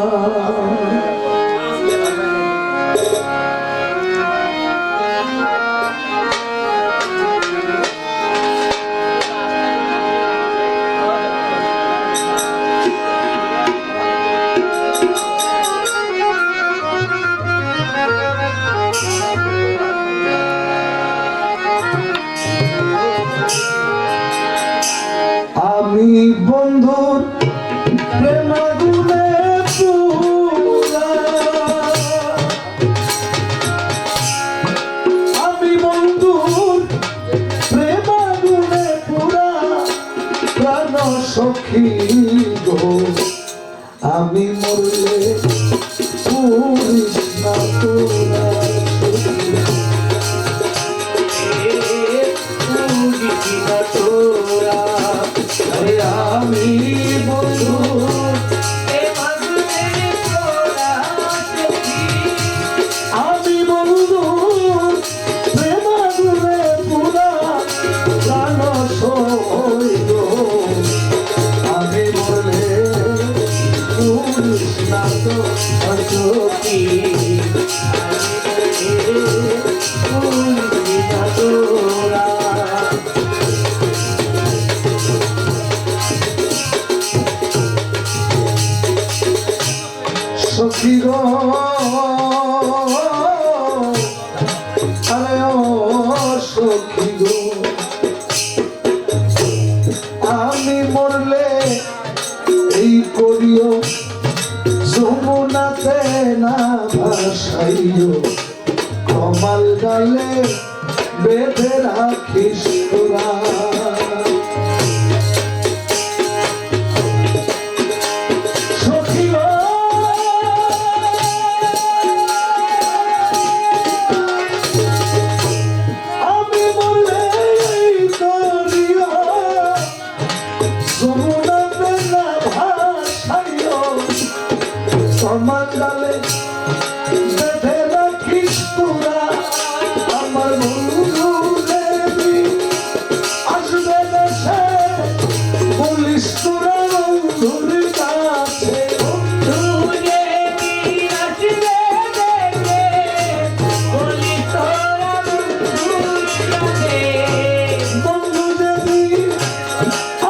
আমি বন্ধুর প্রেমাগুনে পুরা, আমি বন্ধুর প্রেমাগুনে পুরা প্রাণ সখী গো, আমি মরলে পুরিস না তোরা তোরা। আমি বন্ধু আমি বন্ধু প্রেমাগুনে পুরা প্রাণ সইল, আমি বলে পুরিস না তো অচকি পুরিস না তোরা। সখী গো আরে ও সখী গো, আমি মরলে এই করিও যমুনাতে না ভাসাইও, কমাল ডালে বেঁধে রাখিস তোরা। আমার ডালে বেঁধে রাখিস তোরা, আমার বন্ধু দেবী আসবে দেশে, বলিস তোরা বন্ধুর কাছে। বন্ধু দেবী আসবে দেশে, বলিস তোরা বন্ধুর কাছে। বন্ধু দেবী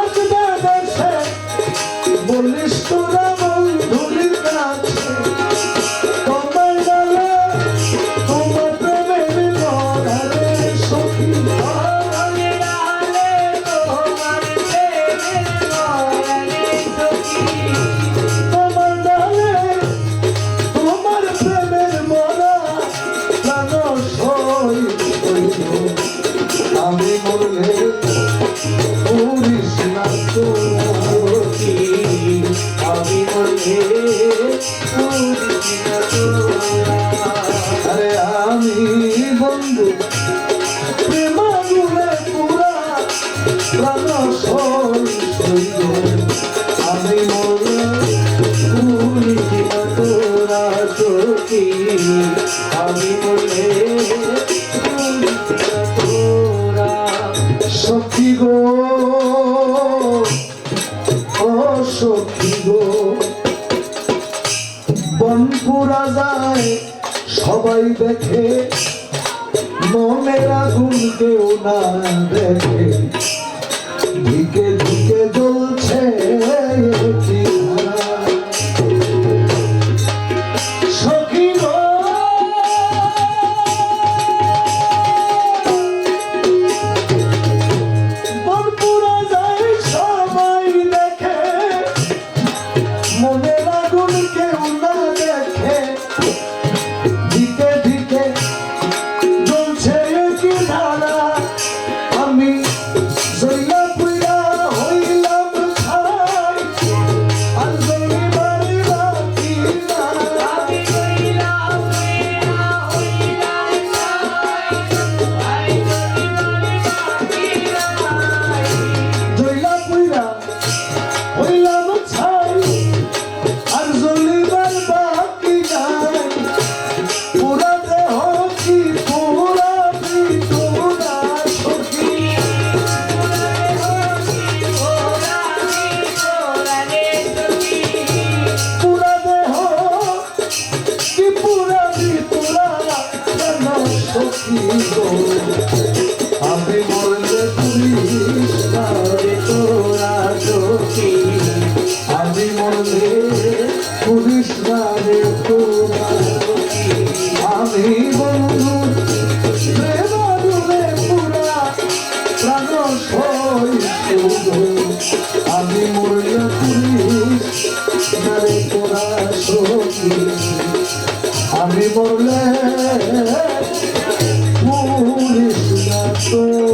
আসবে দেশে, বলিস তোরা বন্ধুর কাছে। আমি মরলে পুরিস না তোরা, আমি মরলে পুরিস না তোরা। আরে আমি বন্ধু প্রেমাগুনে পুরা প্রাণ সইল, আমি মরলে পুরিস না তোরা সখী, আমি মরলে পুরিস না তোরা। সখী গো ও সখী গো, বনপুরা যায় সবাই দেখে, মনের আগুন কেউ না দেখে, ধিকে ধিকে জ্বলছে কি ধারা। সখী গো বনপুরা যায় সবাই দেখে, মনের আগুন কেউ না দেখে, ধিকে ধিকে জ্বলছে কি ধারা। আমি জইলা পুইরা হইলাম ছাই, আর জলিবার বাকি নাই। আমি জইলা পুইরা হইলাম ছাই, আর জলিবার বাকি নাই। জইলা পুইরা হইলাম ছাই, আর জলিবার মরলে পুরিস না তো